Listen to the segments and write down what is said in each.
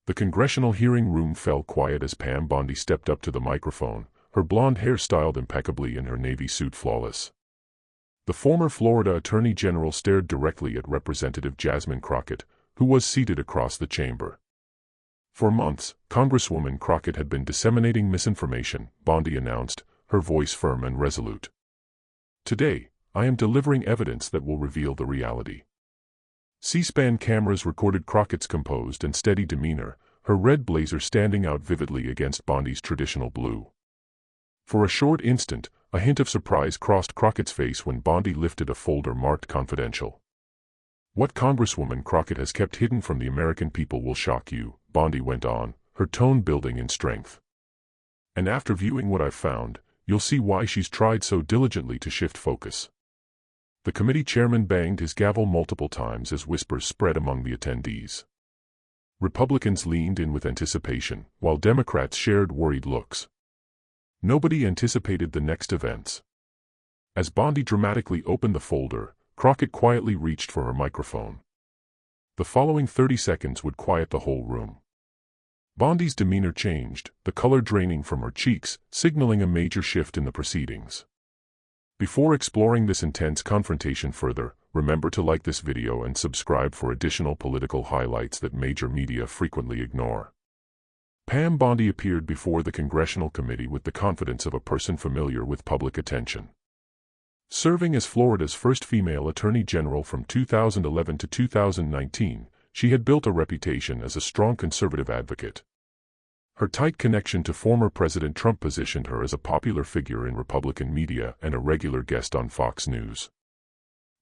The congressional hearing room fell quiet as Pam Bondi stepped up to the microphone, her blonde hair styled impeccably and her navy suit flawless. The former Florida Attorney General stared directly at Representative Jasmine Crockett, who was seated across the chamber. For months, Congresswoman Crockett had been disseminating misinformation, Bondi announced, her voice firm and resolute. Today, I am delivering evidence that will reveal the reality. C-SPAN cameras recorded Crockett's composed and steady demeanor, her red blazer standing out vividly against Bondi's traditional blue. For a short instant, a hint of surprise crossed Crockett's face when Bondi lifted a folder marked confidential. What Congresswoman Crockett has kept hidden from the American people will shock you, Bondi went on, her tone building in strength. And after viewing what I've found, you'll see why she's tried so diligently to shift focus. The committee chairman banged his gavel multiple times as whispers spread among the attendees. Republicans leaned in with anticipation, while Democrats shared worried looks. Nobody anticipated the next events. As Bondi dramatically opened the folder, Crockett quietly reached for her microphone. The following 30 seconds would quiet the whole room. Bondi's demeanor changed, the color draining from her cheeks, signaling a major shift in the proceedings. Before exploring this intense confrontation further, remember to like this video and subscribe for additional political highlights that major media frequently ignore. Pam Bondi appeared before the Congressional Committee with the confidence of a person familiar with public attention. Serving as Florida's first female Attorney General from 2011 to 2019, she had built a reputation as a strong conservative advocate. Her tight connection to former President Trump positioned her as a popular figure in Republican media and a regular guest on Fox News.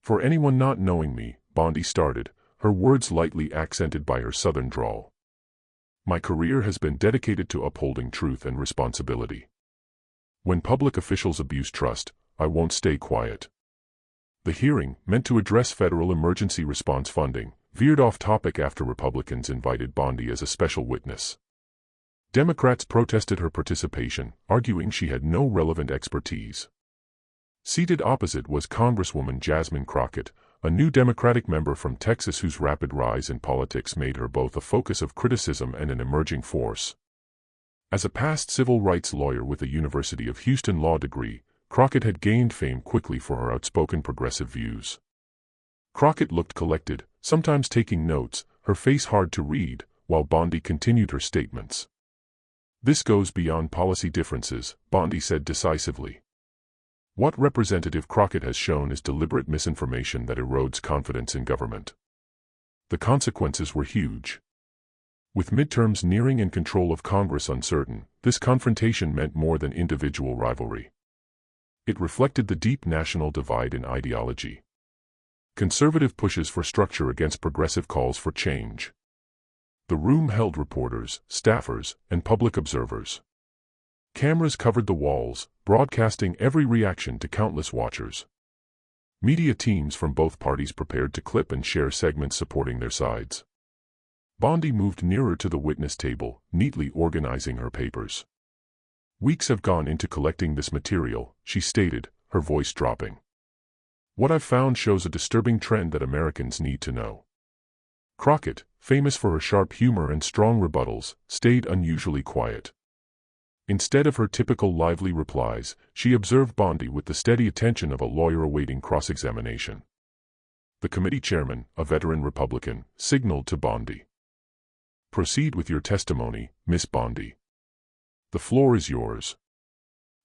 For anyone not knowing me, Bondi started, her words lightly accented by her southern drawl. My career has been dedicated to upholding truth and responsibility. When public officials abuse trust, I won't stay quiet. The hearing, meant to address federal emergency response funding, veered off topic after Republicans invited Bondi as a special witness. Democrats protested her participation, arguing she had no relevant expertise. Seated opposite was Congresswoman Jasmine Crockett, a new Democratic member from Texas whose rapid rise in politics made her both a focus of criticism and an emerging force. As a past civil rights lawyer with a University of Houston law degree, Crockett had gained fame quickly for her outspoken progressive views. Crockett looked collected, sometimes taking notes, her face hard to read, while Bondi continued her statements. This goes beyond policy differences, Bondi said decisively. What Representative Crockett has shown is deliberate misinformation that erodes confidence in government. The consequences were huge. With midterms nearing and control of Congress uncertain, this confrontation meant more than individual rivalry. It reflected the deep national divide in ideology. Conservative pushes for structure against progressive calls for change. The room held reporters, staffers, and public observers. Cameras covered the walls, broadcasting every reaction to countless watchers. Media teams from both parties prepared to clip and share segments supporting their sides. Bondi moved nearer to the witness table, neatly organizing her papers. Weeks have gone into collecting this material, she stated, her voice dropping. What I've found shows a disturbing trend that Americans need to know. Crockett, famous for her sharp humor and strong rebuttals, stayed unusually quiet. Instead of her typical lively replies, she observed Bondi with the steady attention of a lawyer awaiting cross-examination. The committee chairman, a veteran Republican, signaled to Bondi. "Proceed with your testimony, Miss Bondi. The floor is yours."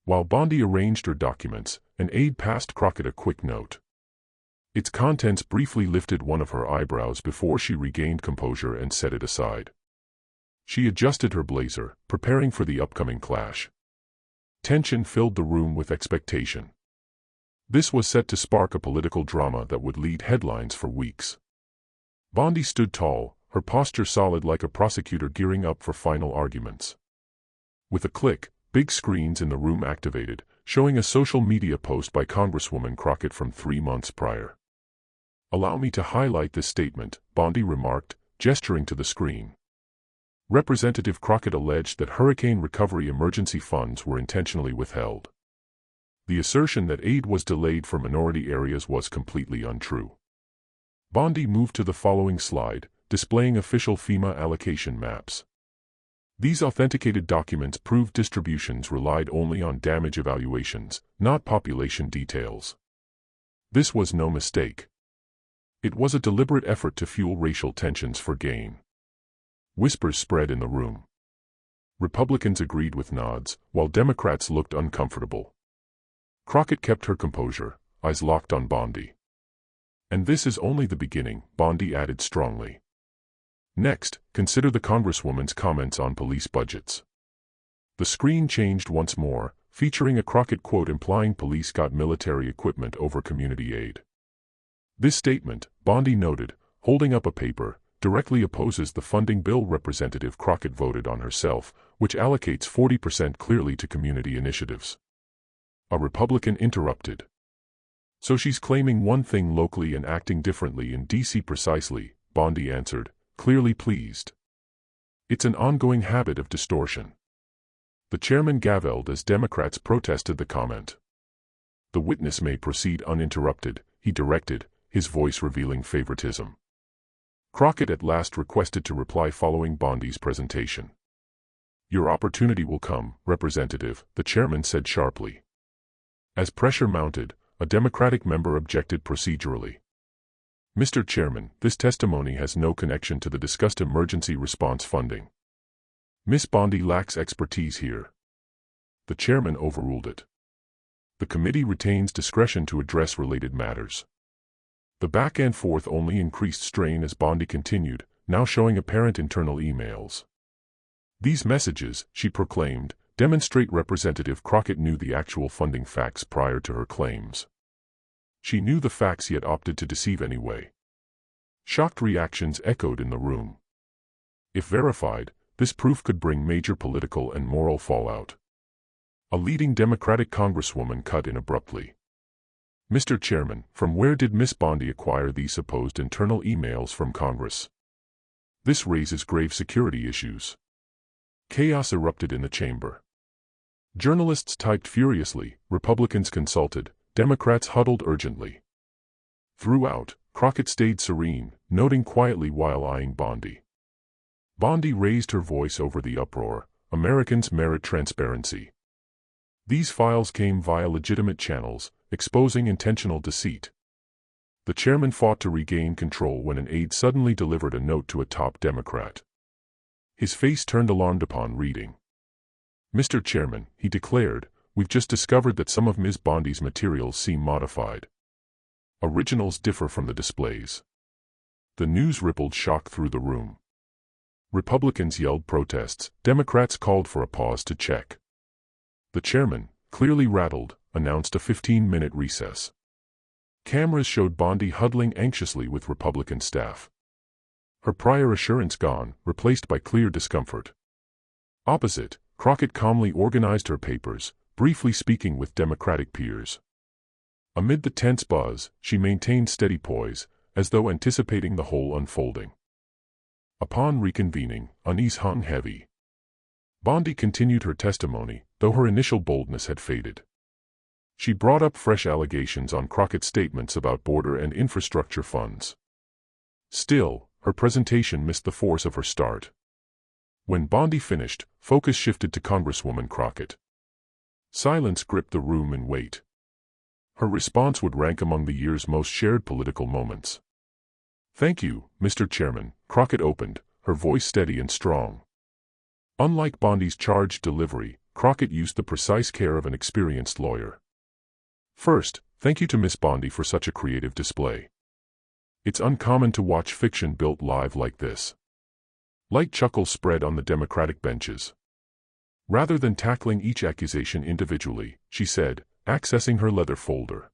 While Bondi arranged her documents, an aide passed Crockett a quick note. Its contents briefly lifted one of her eyebrows before she regained composure and set it aside. She adjusted her blazer, preparing for the upcoming clash. Tension filled the room with expectation. This was set to spark a political drama that would lead headlines for weeks. Bondi stood tall, her posture solid like a prosecutor gearing up for final arguments. With a click, big screens in the room activated, showing a social media post by Congresswoman Crockett from 3 months prior. "Allow me to highlight this statement," Bondi remarked, gesturing to the screen. Representative Crockett alleged that hurricane recovery emergency funds were intentionally withheld. The assertion that aid was delayed for minority areas was completely untrue. Bondi moved to the following slide, displaying official FEMA allocation maps. These authenticated documents proved distributions relied only on damage evaluations, not population details. This was no mistake. It was a deliberate effort to fuel racial tensions for gain. Whispers spread in the room. Republicans agreed with nods, while Democrats looked uncomfortable. Crockett kept her composure, eyes locked on Bondi. "And this is only the beginning," Bondi added strongly. "Next, consider the Congresswoman's comments on police budgets." The screen changed once more, featuring a Crockett quote implying police got military equipment over community aid. This statement, Bondi noted, holding up a paper, directly opposes the funding bill Representative Crockett voted on herself, which allocates 40% clearly to community initiatives. A Republican interrupted. "So she's claiming one thing locally and acting differently in D.C. Precisely," Bondi answered, clearly pleased. "It's an ongoing habit of distortion." The chairman gavelled as Democrats protested the comment. "The witness may proceed uninterrupted," he directed, his voice revealing favoritism. Crockett at last requested to reply following Bondi's presentation. "Your opportunity will come, Representative," the chairman said sharply. As pressure mounted, a Democratic member objected procedurally. "Mr. Chairman, this testimony has no connection to the discussed emergency response funding. Ms. Bondi lacks expertise here." The chairman overruled it. "The committee retains discretion to address related matters." The back and forth only increased strain as Bondi continued, now showing apparent internal emails. "These messages," she proclaimed, "demonstrate Representative Crockett knew the actual funding facts prior to her claims. She knew the facts yet opted to deceive anyway." Shocked reactions echoed in the room. If verified, this proof could bring major political and moral fallout. A leading Democratic congresswoman cut in abruptly. "Mr. Chairman, from where did Ms. Bondi acquire these supposed internal emails from Congress? This raises grave security issues." Chaos erupted in the chamber. Journalists typed furiously, Republicans consulted, Democrats huddled urgently. Throughout, Crockett stayed serene, noting quietly while eyeing Bondi. Bondi raised her voice over the uproar. "Americans merit transparency. These files came via legitimate channels, exposing intentional deceit." The chairman fought to regain control when an aide suddenly delivered a note to a top Democrat. His face turned alarmed upon reading. "Mr. Chairman," he declared, "we've just discovered that some of Ms. Bondi's materials seem modified. Originals differ from the displays." The news rippled shock through the room. Republicans yelled protests, Democrats called for a pause to check. The chairman, clearly rattled, announced a 15-minute recess. Cameras showed Bondi huddling anxiously with Republican staff. Her prior assurance gone, replaced by clear discomfort. Opposite, Crockett calmly organized her papers, briefly speaking with Democratic peers. Amid the tense buzz, she maintained steady poise, as though anticipating the whole unfolding. Upon reconvening, unease hung heavy. Bondi continued her testimony, though her initial boldness had faded. She brought up fresh allegations on Crockett's statements about border and infrastructure funds. Still, her presentation missed the force of her start. When Bondi finished, focus shifted to Congresswoman Crockett. Silence gripped the room in weight. Her response would rank among the year's most shared political moments. "Thank you, Mr. Chairman," Crockett opened, her voice steady and strong. Unlike Bondi's charged delivery, Crockett used the precise care of an experienced lawyer. "First, thank you to Miss Bondi for such a creative display. It's uncommon to watch fiction built live like this." Light chuckles spread on the Democratic benches. "Rather than tackling each accusation individually," she said, accessing her leather folder,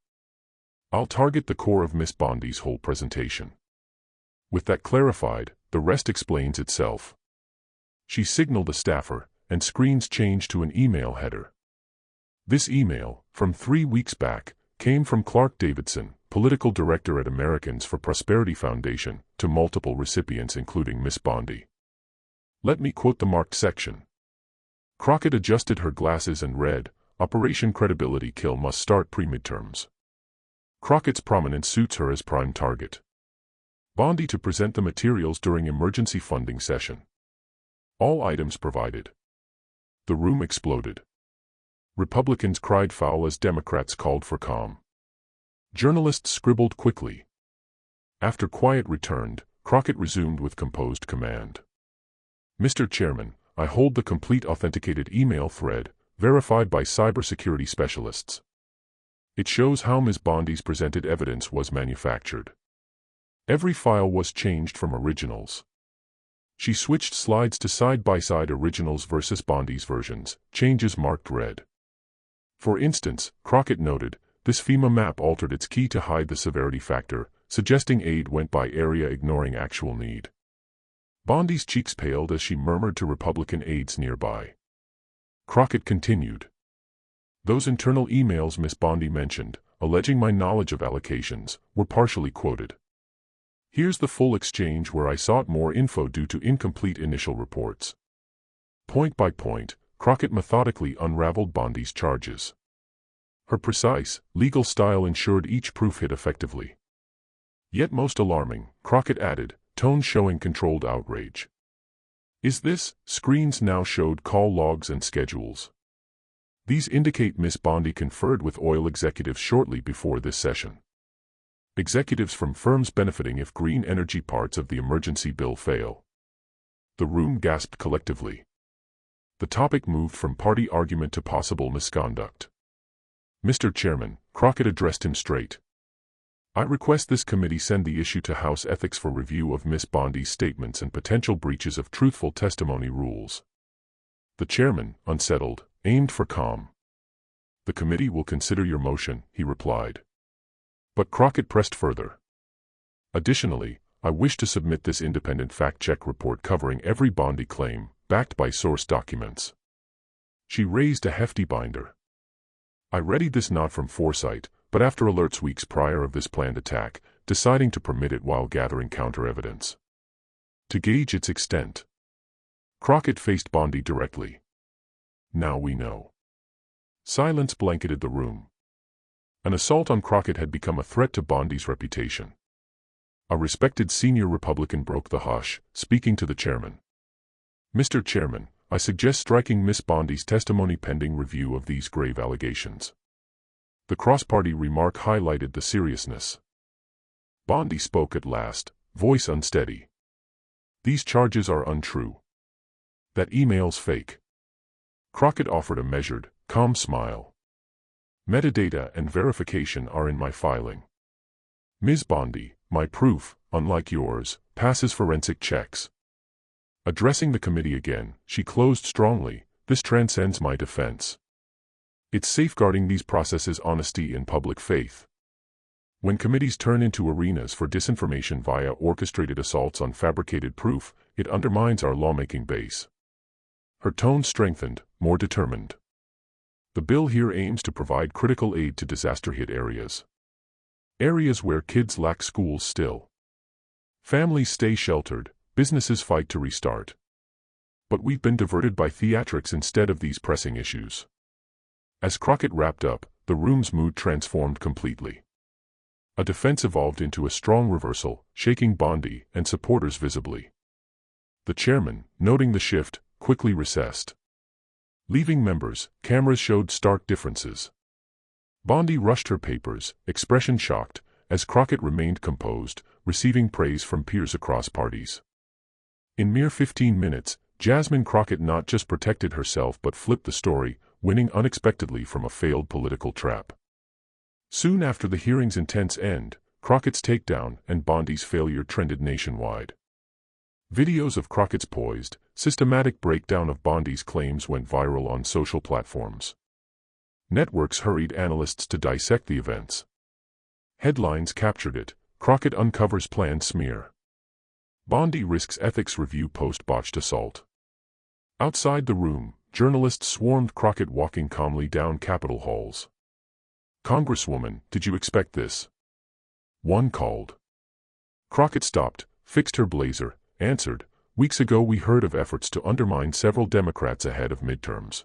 "I'll target the core of Miss Bondi's whole presentation. With that clarified, the rest explains itself." She signaled a staffer, and screens changed to an email header. This email, from 3 weeks back, came from Clark Davidson, political director at Americans for Prosperity Foundation, to multiple recipients including Miss Bondi. Let me quote the marked section. Crockett adjusted her glasses and read, "Operation Credibility Kill must start pre-midterms. Crockett's prominence suits her as prime target. Bondi to present the materials during emergency funding session. All items provided. The room exploded. Republicans cried foul as Democrats called for calm. Journalists scribbled quickly. After quiet returned, Crockett resumed with composed command. Mr. Chairman, I hold the complete authenticated email thread, verified by cybersecurity specialists. It shows how Ms. Bondi's presented evidence was manufactured. Every file was changed from originals. She switched slides to side-by-side originals versus Bondi's versions, changes marked red. For instance, Crockett noted, this FEMA map altered its key to hide the severity factor, suggesting aid went by area ignoring actual need. Bondi's cheeks paled as she murmured to Republican aides nearby. Crockett continued. Those internal emails Miss Bondi mentioned, alleging my knowledge of allocations, were partially quoted. Here's the full exchange where I sought more info due to incomplete initial reports. Point by point, Crockett methodically unraveled Bondi's charges. Her precise, legal style ensured each proof hit effectively. Yet most alarming, Crockett added, tone showing controlled outrage. Is this? Screens now showed call logs and schedules. These indicate Miss Bondi conferred with oil executives shortly before this session. Executives from firms benefiting if green energy parts of the emergency bill fail. The room gasped collectively. The topic moved from party argument to possible misconduct. Mr. Chairman, Crockett addressed him straight. I request this committee send the issue to House Ethics for review of Miss Bondi's statements and potential breaches of truthful testimony rules. The chairman, unsettled, aimed for calm. The committee will consider your motion, he replied. But Crockett pressed further. Additionally, I wish to submit this independent fact-check report covering every Bondi claim, backed by source documents. She raised a hefty binder. I readied this not from foresight, but after alerts weeks prior of this planned attack, deciding to permit it while gathering counter-evidence. To gauge its extent. Crockett faced Bondi directly. Now we know. Silence blanketed the room. An assault on Crockett had become a threat to Bondi's reputation. A respected senior Republican broke the hush, speaking to the chairman. Mr. Chairman, I suggest striking Miss Bondi's testimony pending review of these grave allegations. The cross-party remark highlighted the seriousness. Bondi spoke at last, voice unsteady. These charges are untrue. That email's fake. Crockett offered a measured, calm smile. Metadata and verification are in my filing. Ms. Bondi, my proof, unlike yours, passes forensic checks. Addressing the committee again, she closed strongly, this transcends my defense. It's safeguarding these processes' honesty and public faith. When committees turn into arenas for disinformation via orchestrated assaults on fabricated proof, it undermines our lawmaking base. Her tone strengthened, more determined. The bill here aims to provide critical aid to disaster-hit areas. Areas where kids lack schools still. Families stay sheltered, businesses fight to restart. But we've been diverted by theatrics instead of these pressing issues. As Crockett wrapped up, the room's mood transformed completely. A defense evolved into a strong reversal, shaking Bondi and supporters visibly. The chairman, noting the shift, quickly recessed. Leaving members, cameras showed stark differences. Bondi rushed her papers, expression shocked, as Crockett remained composed, receiving praise from peers across parties. In mere 15 minutes, Jasmine Crockett not just protected herself but flipped the story, winning unexpectedly from a failed political trap. Soon after the hearing's intense end, Crockett's takedown and Bondi's failure trended nationwide. Videos of Crockett's poised, systematic breakdown of Bondi's claims went viral on social platforms. Networks hurried analysts to dissect the events. Headlines captured it, Crockett uncovers planned smear. Bondi risks ethics review post-botched assault. Outside the room, journalists swarmed Crockett walking calmly down Capitol halls. Congresswoman, did you expect this? One called. Crockett stopped, fixed her blazer, answered, weeks ago we heard of efforts to undermine several Democrats ahead of midterms.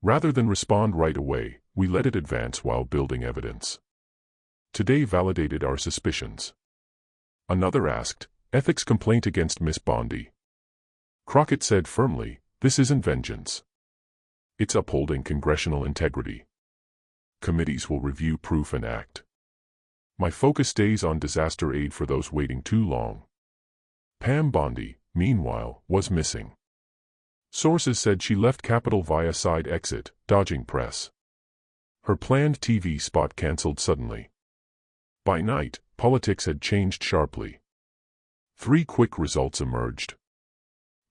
Rather than respond right away, we let it advance while building evidence. Today validated our suspicions. Another asked, ethics complaint against Miss Bondi. Crockett said firmly, "This isn't vengeance. It's upholding congressional integrity. Committees will review proof and act. My focus stays on disaster aid for those waiting too long." Pam Bondi, meanwhile, was missing. Sources said she left Capitol via side exit, dodging press. Her planned TV spot cancelled suddenly. By night, politics had changed sharply. 3 quick results emerged.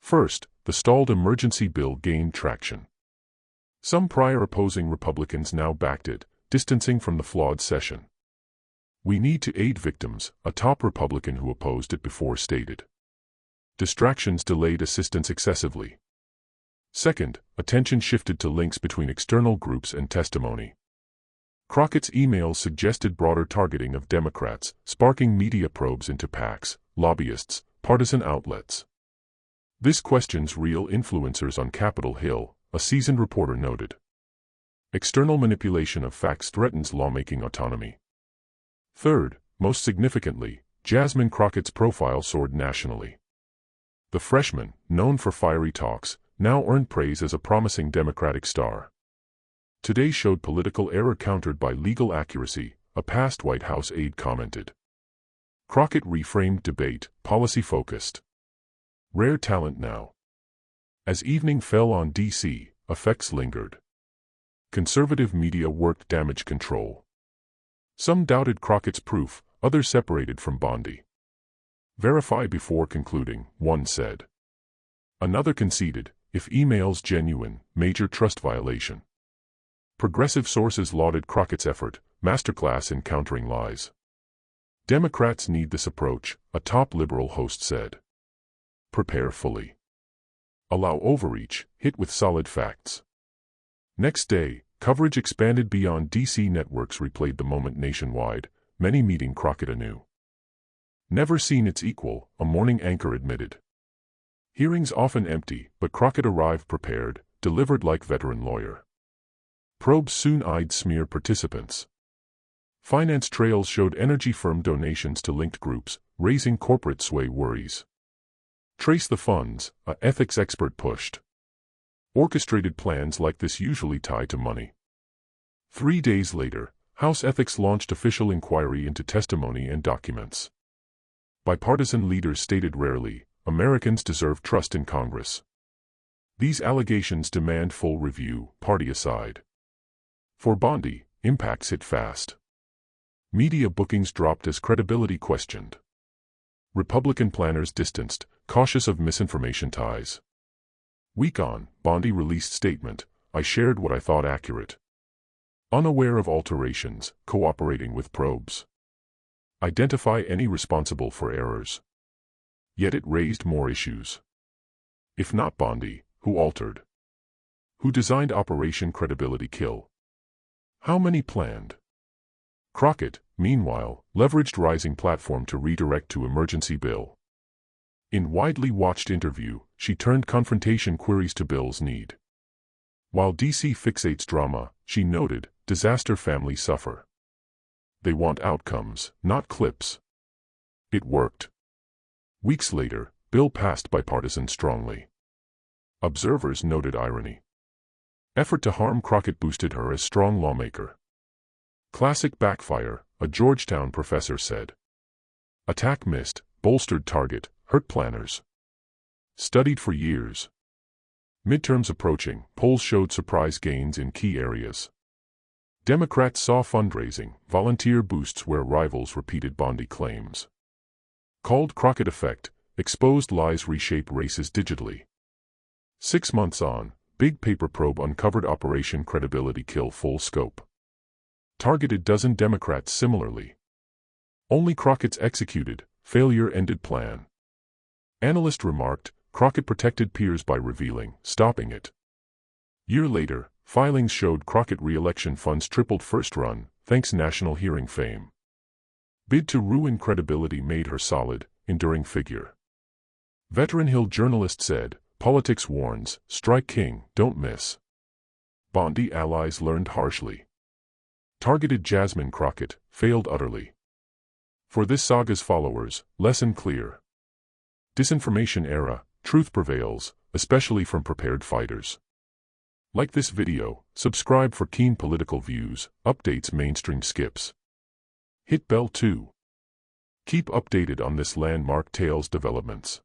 First, the stalled emergency bill gained traction. Some prior opposing Republicans now backed it, distancing from the flawed session. "We need to aid victims," a top Republican who opposed it before stated. Distractions delayed assistance excessively. Second, attention shifted to links between external groups and testimony. Crockett's emails suggested broader targeting of Democrats, sparking media probes into PACs, lobbyists, partisan outlets. "This questions real influencers on Capitol Hill," a seasoned reporter noted. External manipulation of facts threatens lawmaking autonomy. Third, most significantly, Jasmine Crockett's profile soared nationally. The freshman, known for fiery talks, now earned praise as a promising Democratic star. Today showed political error countered by legal accuracy, a past White House aide commented. Crockett reframed debate, policy-focused. Rare talent now. As evening fell on D.C., effects lingered. Conservative media worked damage control. Some doubted Crockett's proof, others separated from Bondi. "Verify before concluding," one said. Another conceded, "If email's genuine, major trust violation." Progressive sources lauded Crockett's effort, masterclass in countering lies. "Democrats need this approach," a top liberal host said. "Prepare fully. Allow overreach, hit with solid facts." Next day, coverage expanded beyond D.C. Networks replayed the moment nationwide, many meeting Crockett anew. "Never seen its equal," a morning anchor admitted. Hearings often empty, but Crockett arrived prepared, delivered like veteran lawyer. Probes soon eyed smear participants. Finance trails showed energy firm donations to linked groups, raising corporate sway worries. "Trace the funds," a ethics expert pushed. Orchestrated plans like this usually tie to money. 3 days later, House Ethics launched official inquiry into testimony and documents. Bipartisan leaders stated rarely, "Americans deserve trust in Congress." These allegations demand full review, party aside. For Bondi, impacts hit fast. Media bookings dropped as credibility questioned. Republican planners distanced, cautious of misinformation ties. Week on, Bondi released statement, "I shared what I thought accurate." Unaware of alterations, cooperating with probes. Identify any responsible for errors. Yet it raised more issues. If not Bondi, who altered? Who designed Operation Credibility Kill? How many planned? Crockett, meanwhile, leveraged rising platform to redirect to emergency bill. In widely watched interview, she turned confrontation queries to bill's need. While D.C. fixates drama, she noted, disaster families suffer. They want outcomes, not clips. It worked. Weeks later, bill passed bipartisan strongly. Observers noted irony. Effort to harm Crockett boosted her as strong lawmaker. Classic backfire, a Georgetown professor said. Attack missed, bolstered target, hurt planners. Studied for years. Midterms approaching, polls showed surprise gains in key areas. Democrats saw fundraising, volunteer boosts where rivals repeated Bondi claims. Called Crockett effect, exposed lies reshape races digitally. 6 months on, big paper probe uncovered Operation Credibility Kill full scope. Targeted dozen Democrats similarly. Only Crockett's executed, failure ended plan. Analyst remarked, Crockett protected peers by revealing, stopping it. Year later, filings showed Crockett re-election funds tripled first run, thanks national hearing fame. Bid to ruin credibility made her solid, enduring figure. Veteran Hill journalist said, politics warns, strike king, don't miss. Bondi allies learned harshly. Targeted Jasmine Crockett, failed utterly. For this saga's followers, lesson clear. Disinformation era, truth prevails, especially from prepared fighters. Like this video, subscribe for keen political views, updates mainstream skips. Hit bell too. Keep updated on this landmark tale's developments.